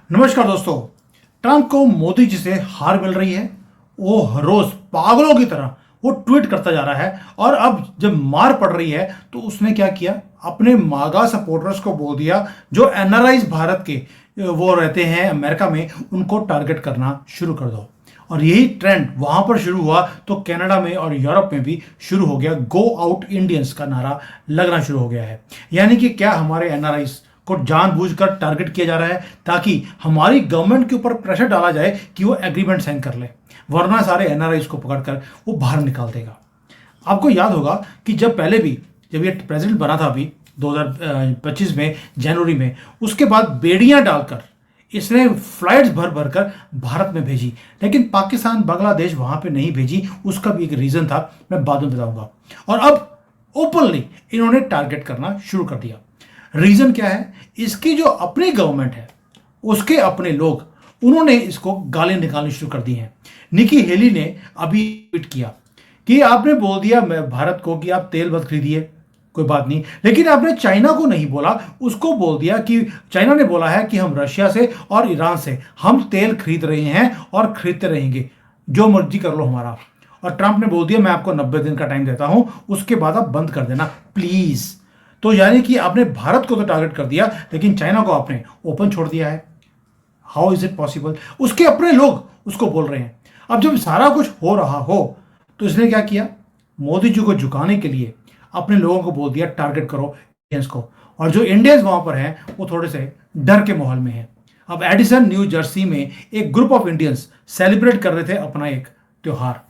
नमस्कार दोस्तों। ट्रंप को मोदी जी से हार मिल रही है। वो हर रोज पागलों की तरह वो ट्वीट करता जा रहा है और अब जब मार पड़ रही है तो उसने क्या किया, अपने मागा सपोर्टर्स को बोल दिया जो एनआरआईज भारत के वो रहते हैं अमेरिका में, उनको टारगेट करना शुरू कर दो। और यही ट्रेंड वहां पर शुरू हुआ तो कनाडा में और यूरोप में भी शुरू हो गया। गो आउट इंडियंस का नारा लगना शुरू हो गया है। यानी कि क्या हमारे एनआरआईज को जानबूझकर टारगेट किया जा रहा है ताकि हमारी गवर्नमेंट के ऊपर प्रेशर डाला जाए कि वो एग्रीमेंट साइन कर ले, वरना सारे एनआरआईज को पकड़कर वो बाहर निकाल देगा। आपको याद होगा कि जब ये प्रेसिडेंट बना था अभी 2025 में जनवरी में, उसके बाद बेड़ियां डालकर इसने फ्लाइट्स भर भर कर भारत में भेजी, लेकिन पाकिस्तान बांग्लादेश वहां पे नहीं भेजी। उसका भी एक रीजन था, मैं बाद में बताऊंगा। और अब ओपनली इन्होंने टारगेट करना शुरू कर दिया। रीजन क्या है? इसकी जो अपनी गवर्नमेंट है, उसके अपने लोग, उन्होंने इसको गालियां निकालनी शुरू कर दी हैं। निकी हेली ने अभी ट्वीट किया कि आपने बोल दिया मैं भारत को कि आप तेल मत खरीदिए, कोई बात नहीं, लेकिन आपने चाइना को नहीं बोला। उसको बोल दिया कि चाइना ने बोला है कि हम रशिया से और ईरान से हम तेल खरीद रहे हैं और खरीदते रहेंगे, जो मर्जी कर लो हमारा। और ट्रंप ने बोल दिया मैं आपको 90 दिन का टाइम देता हूं, उसके बाद आप बंद कर देना प्लीज। तो यानी कि आपने भारत को तो टारगेट कर दिया, लेकिन चाइना को आपने ओपन छोड़ दिया है। How is it possible? उसके अपने लोग उसको बोल रहे हैं। अब जब सारा कुछ हो रहा हो तो इसने क्या किया, मोदी जी को झुकाने के लिए अपने लोगों को बोल दिया टारगेट करो इंडियंस को। और जो इंडियंस वहां पर हैं वो थोड़े से डर के माहौल में हैं। अब एडिसन न्यू जर्सी में एक ग्रुप ऑफ इंडियंस सेलिब्रेट कर रहे थे अपना एक त्योहार।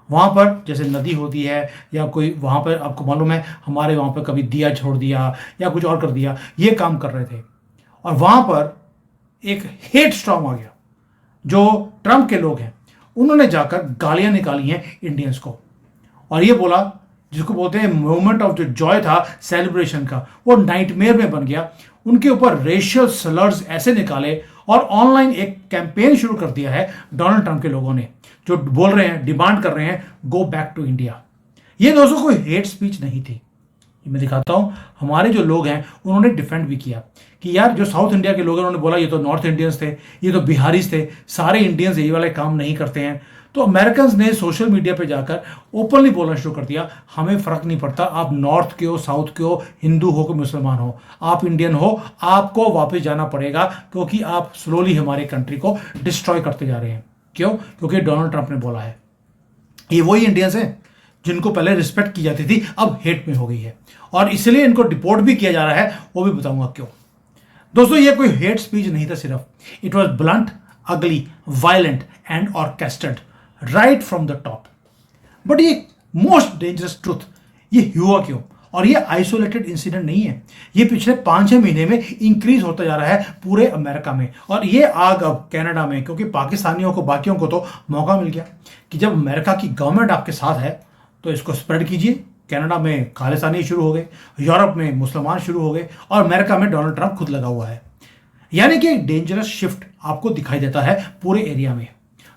वहां पर जैसे नदी होती है या कोई वहां पर, आपको मालूम है हमारे वहां पर कभी दिया छोड़ दिया या कुछ और कर दिया, ये काम कर रहे थे। और वहां पर एक हेट स्टॉर्म आ गया। जो ट्रंप के लोग हैं उन्होंने जाकर गालियां निकाली हैं इंडियंस को और ये बोला, जिसको बोलते हैं मोमेंट ऑफ जो जॉय था सेलिब्रेशन का, वो नाइटमेयर में बन गया। उनके ऊपर रेशियल स्लर्स ऐसे निकाले और ऑनलाइन एक कैंपेन शुरू कर दिया है डोनाल्ड ट्रंप के लोगों ने, जो बोल रहे हैं, डिमांड कर रहे हैं गो बैक टू इंडिया। ये दोस्तों कोई हेट स्पीच नहीं थी। मैं दिखाता हूं, हमारे जो लोग हैं उन्होंने डिफेंड भी किया कि यार जो साउथ इंडिया के लोग हैं उन्होंने बोला ये तो नॉर्थ इंडियंस थे, ये तो बिहारीज थे, सारे इंडियंस यही वाले काम नहीं करते हैं। तो अमेरिकन ने सोशल मीडिया पे जाकर ओपनली बोलना शुरू कर दिया, हमें फर्क नहीं पड़ता आप नॉर्थ के हो, साउथ के हो, हिंदू हो कि मुसलमान हो, आप इंडियन हो, आपको वापस जाना पड़ेगा क्योंकि आप स्लोली हमारे कंट्री को डिस्ट्रॉय करते जा रहे हैं। क्यों? क्योंकि डोनाल्ड ट्रंप ने बोला है। ये वही इंडियंस हैं जिनको पहले रिस्पेक्ट की जाती थी, अब हेट में हो गई है और इसलिए इनको डिपोर्ट भी किया जा रहा है, वो भी बताऊंगा क्यों। दोस्तों ये कोई हेट स्पीच नहीं था, सिर्फ इट वॉज ब्लंट, अगली, violent and orchestrated right from the top. But ये मोस्ट डेंजरस ट्रूथ, ये हुआ क्यों? और ये आइसोलेटेड इंसिडेंट नहीं है, ये पिछले 5-6 महीने में इंक्रीज होता जा रहा है पूरे अमेरिका में। और ये आग अब कनाडा में, क्योंकि पाकिस्तानियों को, बाकियों को तो मौका मिल गया कि जब अमेरिका की गवर्नमेंट आपके साथ है तो इसको स्प्रेड कीजिए। कनाडा में खालिस्तानी शुरू हो गए, यूरोप में मुसलमान शुरू हो गए और अमेरिका में डोनाल्ड ट्रंप खुद लगा हुआ है। यानी कि एक डेंजरस शिफ्ट आपको दिखाई देता है पूरे एरिया में।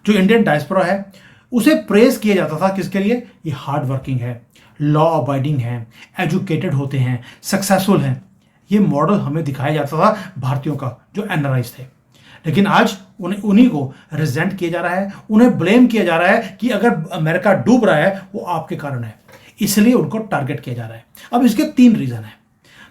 जो इंडियन डायस्पोरा है उसे प्रेज किया जाता था, किसके लिए? ये हार्ड वर्किंग है, लॉ अबाइडिंग है, एजुकेटेड होते हैं, सक्सेसफुल हैं। ये मॉडल हमें दिखाया जाता था भारतीयों का जो एनआरआईज थे। लेकिन आज उन्हीं को रिजेंट किया जा रहा है, उन्हें ब्लेम किया जा रहा है कि अगर अमेरिका डूब रहा है वो आपके कारण है, इसलिए उनको टारगेट किया जा रहा है। अब इसके 3 रीजन है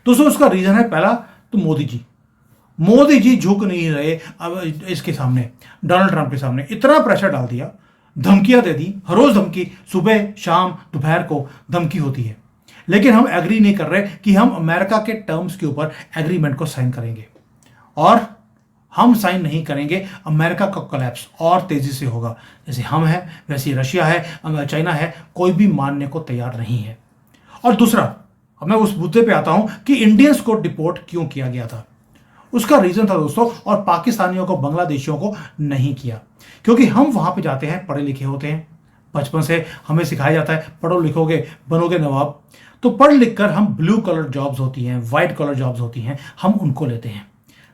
दोस्तों। उसका रीजन है पहला तो मोदी जी झुक नहीं रहे। अब इसके सामने, डोनाल्ड ट्रंप के सामने इतना प्रेशर डाल दिया, धमकियां दे दी, हर रोज धमकी, सुबह शाम दोपहर को धमकी होती है। लेकिन हम एग्री नहीं कर रहे कि हम अमेरिका के टर्म्स के ऊपर एग्रीमेंट को साइन करेंगे, और हम साइन नहीं करेंगे, अमेरिका का कोलैप्स और तेजी से होगा। जैसे हम हैं वैसे रशिया है, चाइना है, कोई भी मानने को तैयार नहीं है। और दूसरा, अब मैं उस मुद्दे पे आता हूं कि इंडियंस को डिपोर्ट क्यों किया गया था। उसका रीजन था दोस्तों, और पाकिस्तानियों को, बांग्लादेशियों को नहीं किया, क्योंकि हम वहां पे जाते हैं, पढ़े लिखे होते हैं, बचपन से हमें सिखाया जाता है पढ़ो लिखोगे बनोगे नवाब। तो पढ़ लिख कर हम ब्लू कलर जॉब्स होती हैं, व्हाइट कलर जॉब्स होती हैं, हम उनको लेते हैं।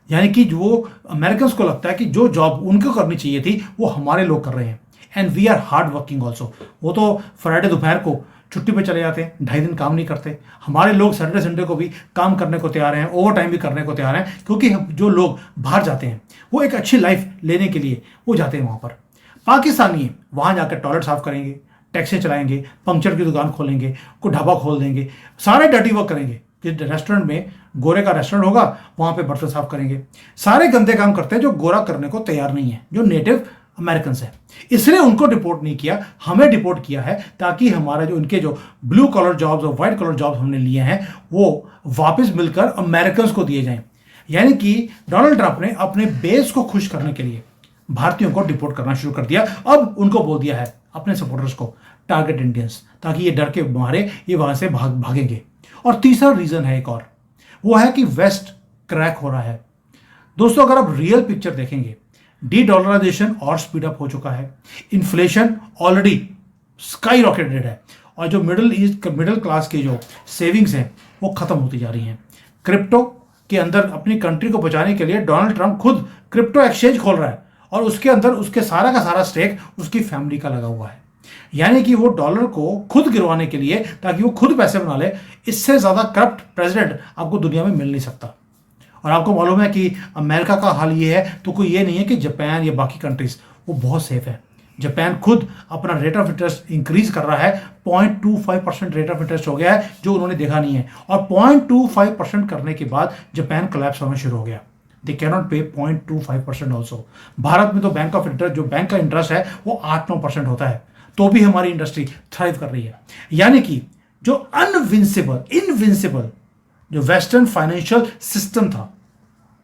यानी कि जो अमेरिकन को लगता है कि जो जॉब उनको करनी चाहिए थी वो हमारे लोग कर रहे हैं। And we are hard working also. वो तो फ्राइडे दोपहर को छुट्टी पे चले जाते हैं, 2.5 दिन काम नहीं करते। हमारे लोग सैटरडे संडे को भी काम करने को तैयार हैं, ओवर टाइम भी करने को तैयार हैं, क्योंकि जो लोग बाहर जाते हैं वो एक अच्छी लाइफ लेने के लिए वो जाते हैं वहाँ पर। पाकिस्तानी वहाँ जाकर टॉयलेट साफ करेंगे, टैक्सी चलाएंगे, पंक्चर की दुकान खोलेंगे, कोई ढाबा खोल देंगे, सारे डर्टी वर्क करेंगे। कि रेस्टोरेंट में गोरे का रेस्टोरेंट होगा, वहाँ पे बर्तन साफ करेंगे। सारे गंदे काम करते हैं जो गोरा करने को तैयार नहीं है, जो नेटिव अमेरिकन है। इसलिए उनको डिपोर्ट नहीं किया, हमें डिपोर्ट किया है, ताकि हमारा जो इनके जो ब्लू कलर जॉब्स और व्हाइट कलर जॉब्स हमने लिए हैं वो वापस मिलकर अमेरिकन को दिए जाएं। यानी कि डोनाल्ड ट्रंप ने अपने बेस को खुश करने के लिए भारतीयों को डिपोर्ट करना शुरू कर दिया। अब उनको बोल दिया है अपने सपोर्टर्स को, टारगेट इंडियंस, ताकि ये डर के मारे ये वहां से भागेंगे। और तीसरा रीजन है एक और, वो है कि वेस्ट क्रैक हो रहा है। दोस्तों, अगर आप रियल पिक्चर देखेंगे, डी डॉलराइजेशन और स्पीड अप हो चुका है, इन्फ्लेशन ऑलरेडी स्काई रॉकेटेड है, और जो मिडिल क्लास के जो सेविंग्स हैं वो खत्म होती जा रही हैं। क्रिप्टो के अंदर अपनी कंट्री को बचाने के लिए डोनाल्ड ट्रंप खुद क्रिप्टो एक्सचेंज खोल रहा है, और उसके अंदर उसके सारा का सारा स्टेक उसकी फैमिली का लगा हुआ है। यानी कि वो डॉलर को खुद गिरवाने के लिए, ताकि वो खुद पैसे बना ले, इससे ज्यादा करप्ट प्रेसिडेंट आपको दुनिया में मिल नहीं सकता। और आपको मालूम है कि अमेरिका का हाल ये है, तो कोई ये नहीं है कि जापान या बाकी कंट्रीज वो बहुत सेफ है। जापान खुद अपना रेट ऑफ इंटरेस्ट इंक्रीज कर रहा है, 0.25% रेट ऑफ इंटरेस्ट हो गया है, जो उन्होंने देखा नहीं है। और 0.25% करने के बाद जापान कोलैप्स होना शुरू हो गया। दे कैनॉट पे 0.25% ऑल्सो। भारत में तो बैंक ऑफ इंटरेस्ट, जो बैंक का इंटरेस्ट है वो 8-9% होता है, तो भी हमारी इंडस्ट्री थ्राइव कर रही है। यानी कि जो इनविंसिबल जो वेस्टर्न फाइनेंशियल सिस्टम था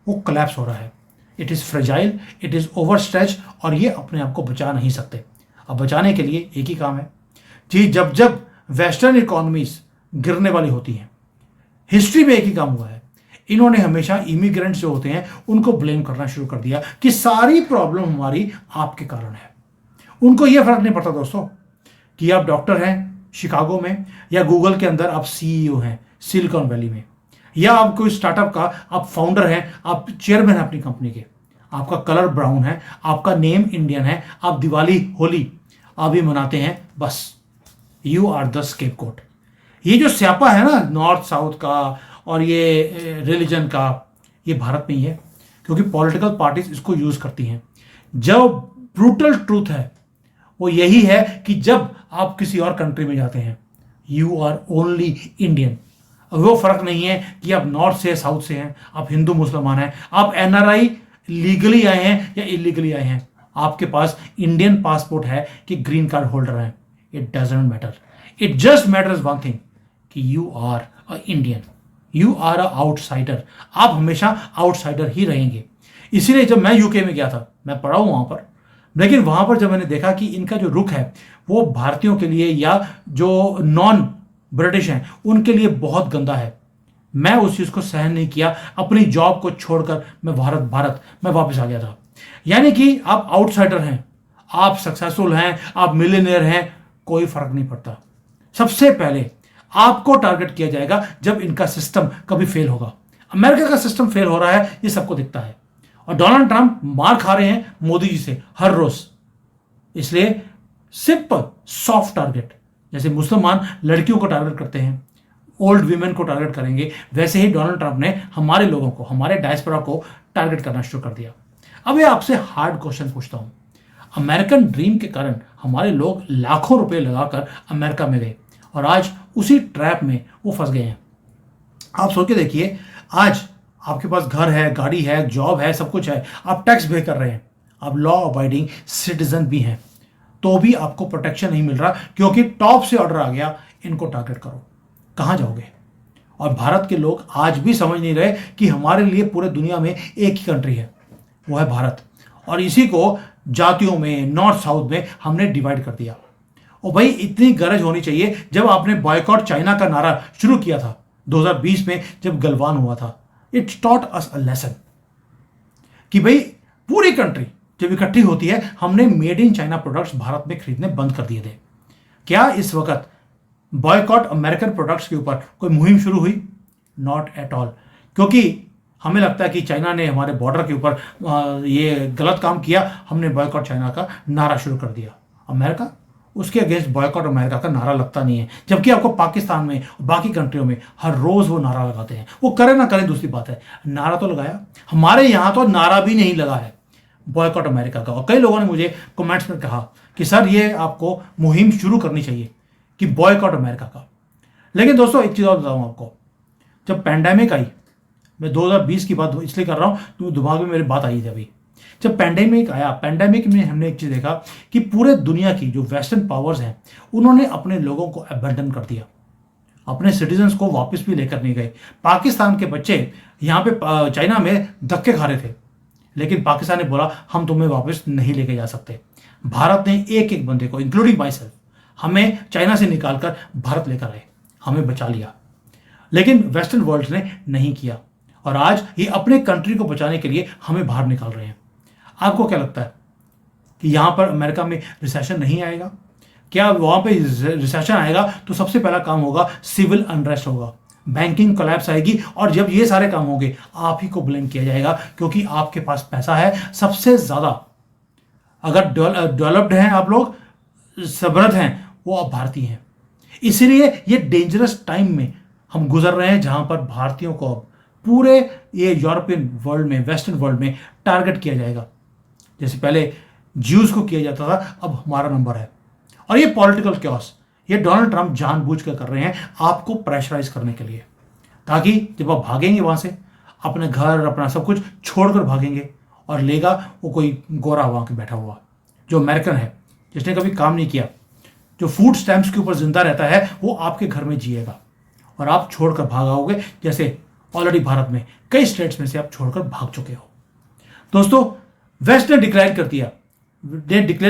वो कोलैप्स हो रहा है। It is fragile, it is overstretch, और ये अपने आप को बचा नहीं सकते। अब बचाने के लिए एक ही काम है जी, जब जब वेस्टर्न इकोनॉमीज गिरने वाली होती हैं, हिस्ट्री में एक ही काम हुआ है, इन्होंने हमेशा इमिग्रेंट्स जो होते हैं उनको ब्लेम करना शुरू कर दिया कि सारी प्रॉब्लम हमारी आपके कारण है। उनको यह फर्क नहीं पड़ता दोस्तों कि आप डॉक्टर हैं शिकागो में, या गूगल के अंदर आप सीईओ हैं सिलिकॉन वैली में, या आप कोई स्टार्टअप का आप फाउंडर हैं, आप चेयरमैन हैं अपनी कंपनी के, आपका कलर ब्राउन है, आपका नेम इंडियन है, आप दिवाली होली आप भी मनाते हैं, बस यू आर द स्केपगोट। ये जो स्यापा है ना नॉर्थ साउथ का और ये रिलीजन का, ये भारत में ही है, क्योंकि पॉलिटिकल पार्टीज इसको यूज करती हैं। जो ब्रूटल ट्रूथ है वो यही है कि जब आप किसी और कंट्री में जाते हैं, यू आर ओनली इंडियन। वो फर्क नहीं है कि आप नॉर्थ से साउथ से हैं, आप हिंदू मुसलमान हैं, आप एनआरआई लीगली आए हैं या इलीगली आए हैं, आपके पास इंडियन पासपोर्ट है कि ग्रीन कार्ड होल्डर हैं, it doesn't matter. It just matters one thing कि you are a Indian, you are a outsider. आप हमेशा आउटसाइडर ही रहेंगे। इसीलिए जब मैं यूके में गया था, मैं पढ़ा हूं वहां पर, लेकिन वहां पर जब मैंने देखा कि इनका जो रुख है वो भारतीयों के लिए या जो नॉन ब्रिटिश हैं उनके लिए बहुत गंदा है, मैं उस चीज को सहन नहीं किया। अपनी जॉब को छोड़कर मैं मैं वापस आ गया था। यानी कि आप आउटसाइडर हैं, आप सक्सेसफुल हैं, आप मिलियनेयर हैं, कोई फर्क नहीं पड़ता। सबसे पहले आपको टारगेट किया जाएगा जब इनका सिस्टम कभी फेल होगा। अमेरिका का सिस्टम फेल हो रहा है, ये सबको दिखता है, और डोनाल्ड ट्रंप मार खा रहे हैं मोदी जी से हर रोज। इसलिए सिंपल सॉफ्ट टारगेट, जैसे मुसलमान लड़कियों को टारगेट करते हैं, ओल्ड वीमेन को टारगेट करेंगे, वैसे ही डोनाल्ड ट्रंप ने हमारे लोगों को, हमारे डायस्पोरा को टारगेट करना शुरू कर दिया। अब ये आपसे हार्ड क्वेश्चन पूछता हूं, अमेरिकन ड्रीम के कारण हमारे लोग लाखों रुपए लगाकर अमेरिका में गए, और आज उसी ट्रैप में वो फंस गए हैं। आप सोच के देखिए, आज आपके पास घर है, गाड़ी है, जॉब है, सब कुछ है, आप टैक्स पे कर रहे हैं, आप लॉ अबाइडिंग सिटीजन भी हैं, तो भी आपको प्रोटेक्शन नहीं मिल रहा, क्योंकि टॉप से ऑर्डर आ गया इनको टारगेट करो। कहां जाओगे? और भारत के लोग आज भी समझ नहीं रहे कि हमारे लिए पूरे दुनिया में एक ही कंट्री है, वो है भारत, और इसी को जातियों में, नॉर्थ साउथ में हमने डिवाइड कर दिया। और भाई इतनी गरज होनी चाहिए, जब आपने बॉयकॉट चाइना का नारा शुरू किया था 2020 में जब गलवान हुआ था, it taught us a lesson कि भाई पूरी कंट्री जब इकट्ठी होती है, हमने made in China products Bharat में खरीदने बंद कर दिए थे। क्या इस वक्त बॉयकॉट अमेरिकन प्रोडक्ट्स के ऊपर कोई मुहिम शुरू हुई? नॉट एट ऑल, क्योंकि हमें लगता है कि चाइना ने हमारे बॉर्डर के ऊपर ये गलत काम किया, हमने बॉयकॉट चाइना का नारा शुरू कर दिया। अमेरिका उसके अगेंस्ट बॉयकॉट अमेरिका का नारा लगता नहीं है, जबकि आपको पाकिस्तान में बाकी कंट्रियों में हर रोज वो नारा लगाते हैं। वो करें ना करें दूसरी बात है, नारा तो लगाया। हमारे यहाँ तो नारा भी नहीं लगा है बॉयकॉट अमेरिका का। और कई लोगों ने मुझे कमेंट्स में कहा कि सर ये आपको मुहिम शुरू करनी चाहिए कि बॉयकॉट अमेरिका का। लेकिन दोस्तों एक चीज़ और बताऊँ आपको, जब पैंडेमिक आई, मैं 2020 की बात इसलिए कर रहा हूँ क्योंकि दिमाग में मेरी बात आई थी अभी। जब पैंडेमिक आया, पैंडेमिक में हमने एक चीज़ देखा कि पूरे दुनिया की जो वेस्टर्न पावर्स हैं उन्होंने अपने लोगों को अबैंडन कर दिया, अपने सिटीजन्स को वापस भी लेकर नहीं गए। पाकिस्तान के बच्चे यहाँ पे चाइना में धक्के खा रहे थे, लेकिन पाकिस्तान ने बोला हम तुम्हें वापस नहीं लेके जा सकते। भारत ने एक एक बंदे को, इंक्लूडिंग माई सेल्फ, हमें चाइना से निकालकर भारत लेकर आए, हमें बचा लिया। लेकिन वेस्टर्न वर्ल्ड ने नहीं किया और आज ये अपने कंट्री को बचाने के लिए हमें बाहर निकाल रहे हैं। आपको क्या लगता है कि यहां पर अमेरिका में रिसेशन नहीं आएगा? क्या वहां पे रिसेशन आएगा तो सबसे पहला काम होगा सिविल अनरेस्ट होगा, बैंकिंग कोलैप्स आएगी, और जब ये सारे काम होंगे आप ही को ब्लेम किया जाएगा क्योंकि आपके पास पैसा है सबसे ज्यादा। अगर डेवलप्ड हैं आप लोग, समृद्ध हैं, वो आप भारतीय हैं। इसलिए ये डेंजरस टाइम में हम गुजर रहे हैं जहां पर भारतीयों को अब पूरे ये यूरोपियन वर्ल्ड में, वेस्टर्न वर्ल्ड में टारगेट किया जाएगा। जैसे पहले ज्यूज को किया जाता था, अब हमारा नंबर है। और ये पॉलिटिकल क्योस ये डोनाल्ड ट्रंप जानबूझकर कर रहे हैं आपको प्रेशराइज करने के लिए, ताकि जब आप भागेंगे वहां से, अपने घर अपना सब कुछ छोड़कर भागेंगे और लेगा वो कोई गोरा वहां के बैठा हुआ जो अमेरिकन है, जिसने कभी काम नहीं किया, जो फूड स्टैम्प्स के ऊपर जिंदा रहता है, वो आपके घर में जिएगा और आप छोड़कर भाग आओगे, जैसे ऑलरेडी भारत में कई स्टेट्स में से आप छोड़कर भाग चुके हो। दोस्तों, वेस्ट ने डिक्लेयर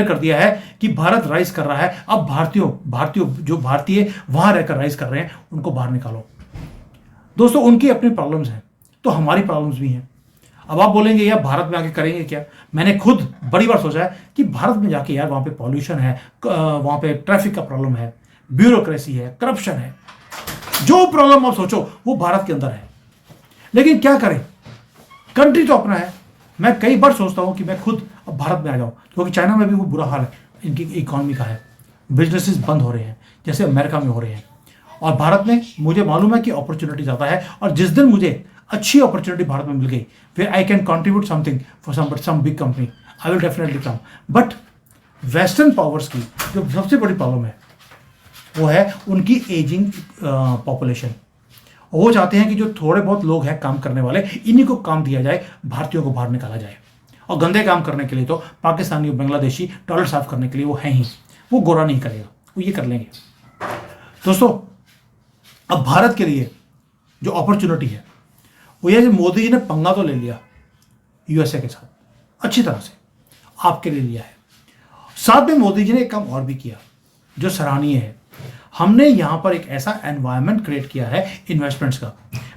कर दिया है कि भारत राइज कर रहा है। अब भारतीयों जो भारतीय वहां रहकर राइज कर रहे हैं उनको बाहर निकालो। दोस्तों, उनकी अपनी प्रॉब्लम्स हैं तो हमारी प्रॉब्लम्स भी हैं। अब आप बोलेंगे यार भारत में आके करेंगे क्या? मैंने खुद बड़ी बार सोचा है कि भारत में जाके यार वहां पे पॉल्यूशन है, वहां पे ट्रैफिक का प्रॉब्लम है, ब्यूरोक्रेसी है, करप्शन है, जो प्रॉब्लम आप सोचो वो भारत के अंदर है। लेकिन क्या करें, कंट्री तो अपना है। मैं कई बार सोचता हूं कि मैं खुद अब भारत में आ जाऊं, क्योंकि चाइना में भी वो बुरा हाल है, इनकी इकोनॉमी का है, बिजनेसेस बंद हो रहे हैं जैसे अमेरिका में हो रहे हैं। और भारत में मुझे मालूम है कि अपॉर्चुनिटी ज़्यादा है, और जिस दिन मुझे अच्छी अपॉर्चुनिटी भारत में मिल गई, फिर I can contribute something for some big company, I will definitely come. But western powers की जो सबसे बड़ी प्रॉब्लम है वो है उनकी एजिंग पॉपुलेशन। वो चाहते हैं कि जो थोड़े बहुत लोग हैं काम करने वाले, इन्हीं को काम दिया जाए, भारतीयों को बाहर निकाला जाए। और गंदे काम करने के लिए तो पाकिस्तानी और बांग्लादेशी टॉयलेट साफ करने के लिए वो हैं ही, वो गोरा नहीं करेगा, वो ये कर लेंगे। दोस्तों, अब भारत के लिए जो अपॉर्चुनिटी है वो ये, मोदी जी ने पंगा तो ले लिया यूएसए के साथ, अच्छी तरह से आपके लिए लिया है। साथ में मोदी जी ने एक काम और भी किया जो सराहनीय है। हमने यहाँ पर एक ऐसा एनवायरनमेंट क्रिएट किया है इन्वेस्टमेंट्स का।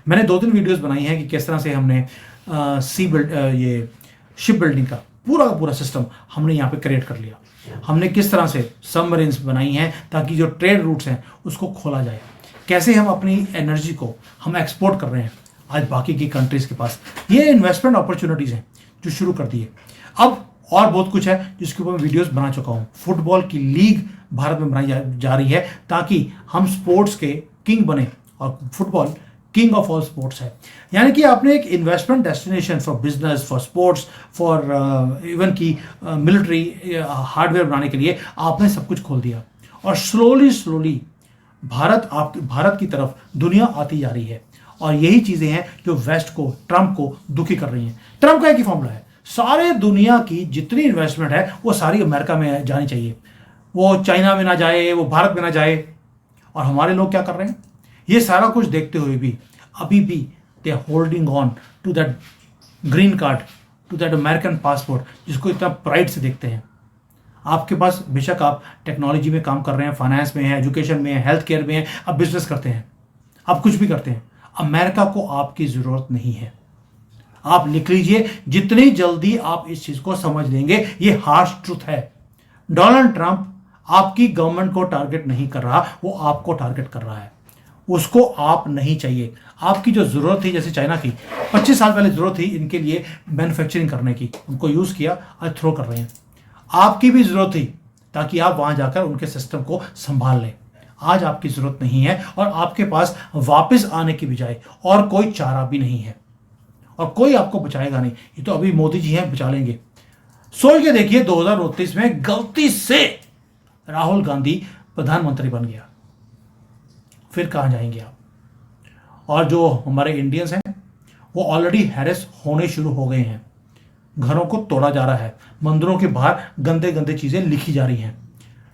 मैंने 2-3 वीडियोस बनाई हैं कि किस तरह से हमने ये शिप बिल्डिंग का पूरा सिस्टम हमने यहाँ पे क्रिएट कर लिया। हमने किस तरह से सबमरीन्स बनाई हैं ताकि जो ट्रेड रूट्स हैं उसको खोला जाए, कैसे हम अपनी एनर्जी को हम एक्सपोर्ट कर रहे हैं आज बाकी की कंट्रीज के पास। ये इन्वेस्टमेंट अपॉर्चुनिटीज़ हैं जो शुरू कर दी है। अब और बहुत कुछ है जिसके ऊपर मैं वीडियोस बना चुका हूँ। फुटबॉल की लीग भारत में बनाई जा रही है ताकि हम स्पोर्ट्स के किंग बने, और football king of all sports है। यानी कि आपने एक investment destination for business, for sports, for even की मिलिट्री हार्डवेयर बनाने के लिए आपने सब कुछ खोल दिया, और स्लोली भारत की तरफ दुनिया आती जा रही है। और यही चीज़ें हैं जो वेस्ट को, ट्रंप को दुखी कर रही हैं। ट्रंप का एक ही फॉर्मूला है, सारे दुनिया की जितनी इन्वेस्टमेंट है वो सारी अमेरिका में जानी चाहिए, वो चाइना में ना जाए, वो भारत में ना जाए। और हमारे लोग क्या कर रहे हैं, ये सारा कुछ देखते हुए भी अभी भी they are holding on to that green card, to that American passport, जिसको इतना प्राइड से देखते हैं। आपके पास बेशक आप टेक्नोलॉजी में काम कर रहे हैं, फाइनेंस में है, एजुकेशन में है, हेल्थ केयर में है, आप बिजनेस करते हैं, आप कुछ भी करते हैं, अमेरिका को आपकी ज़रूरत नहीं है। आप लिख लीजिए, जितनी जल्दी आप इस चीज़ को समझ लेंगे, ये हार्श ट्रुथ है। डोनाल्ड ट्रंप आपकी गवर्नमेंट को टारगेट नहीं कर रहा, वो आपको टारगेट कर रहा है। उसको आप नहीं चाहिए। आपकी जो ज़रूरत थी, जैसे चाइना की 25 साल पहले ज़रूरत थी इनके लिए मैन्युफैक्चरिंग करने की, उनको यूज़ किया, आज थ्रो कर रहे हैं। आपकी भी ज़रूरत थी ताकि आप वहां जाकर उनके सिस्टम को संभाल लें। आज आपकी जरूरत नहीं है और आपके पास वापस आने की बजाय और कोई चारा भी नहीं है और कोई आपको बचाएगा नहीं। ये तो अभी मोदी जी हैं, बचा लेंगे। सोच के देखिए 2029 में गलती से राहुल गांधी प्रधानमंत्री बन गया, फिर कहां जाएंगे आप? और जो हमारे इंडियंस हैं वो ऑलरेडी हैरेस होने शुरू हो गए हैं। घरों को तोड़ा जा रहा है, मंदिरों के बाहर गंदे गंदे चीजें लिखी जा रही हैं,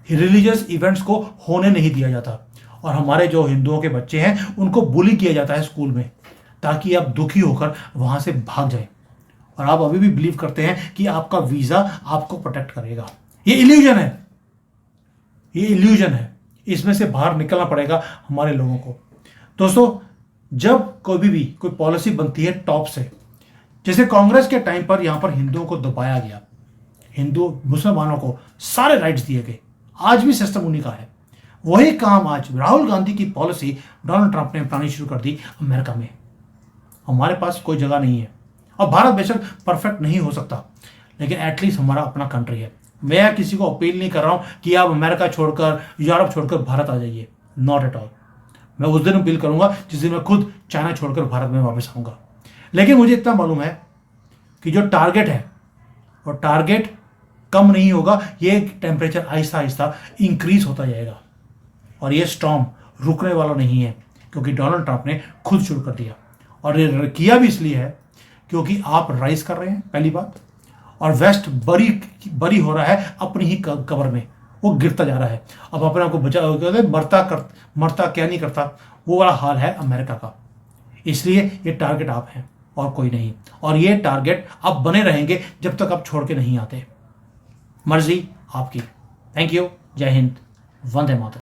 रिलीजियस इवेंट्स को होने नहीं दिया जाता और हमारे जो हिंदुओं के बच्चे हैं उनको बुली किया जाता है स्कूल में, ताकि आप दुखी होकर वहां से भाग जाएं। और आप अभी भी बिलीव करते हैं कि आपका वीजा आपको प्रोटेक्ट करेगा। ये इल्यूजन है, ये इल्यूजन है। इसमें से बाहर निकलना पड़ेगा हमारे लोगों को। दोस्तों, जब कभी भी कोई पॉलिसी बनती है टॉप से, जैसे कांग्रेस के टाइम पर यहां पर हिंदुओं को दबाया गया, हिंदू मुसलमानों को सारे राइट्स दिए गए, आज भी सिस्टम उन्हीं का है। वही काम आज राहुल गांधी की पॉलिसी डोनाल्ड ट्रंप ने अपनानी शुरू कर दी अमेरिका में। हमारे पास कोई जगह नहीं है और भारत बेशक परफेक्ट नहीं हो सकता, लेकिन एटलीस्ट हमारा अपना कंट्री है। मैं किसी को अपील नहीं कर रहा हूं कि आप अमेरिका छोड़कर, यूरोप छोड़कर भारत आ जाइए, नॉट एट ऑल। मैं उस दिन अपील करूंगा जिस दिन मैं खुद चाइना छोड़कर भारत में वापस आऊंगा। लेकिन मुझे इतना मालूम है कि जो टारगेट है वो टारगेट कम नहीं होगा, ये टेम्परेचर आहिस्ता आहिस्ता इंक्रीज होता जाएगा और ये स्टॉर्म रुकने वाला नहीं है, क्योंकि डोनाल्ड ट्रंप ने खुद शुरू कर दिया। और ये किया भी इसलिए है क्योंकि आप राइज कर रहे हैं, पहली बात, और वेस्ट बरी हो रहा है अपनी ही कब्र में, वो गिरता जा रहा है। अब अपने आप को बचा मरता क्या नहीं करता, वो वाला हाल है अमेरिका का। इसलिए ये टारगेट आप हैं और कोई नहीं, और ये टारगेट आप बने रहेंगे जब तक आप छोड़ के नहीं आते। मर्जी आपकी। Thank you. जय हिंद। वंदे मातरम।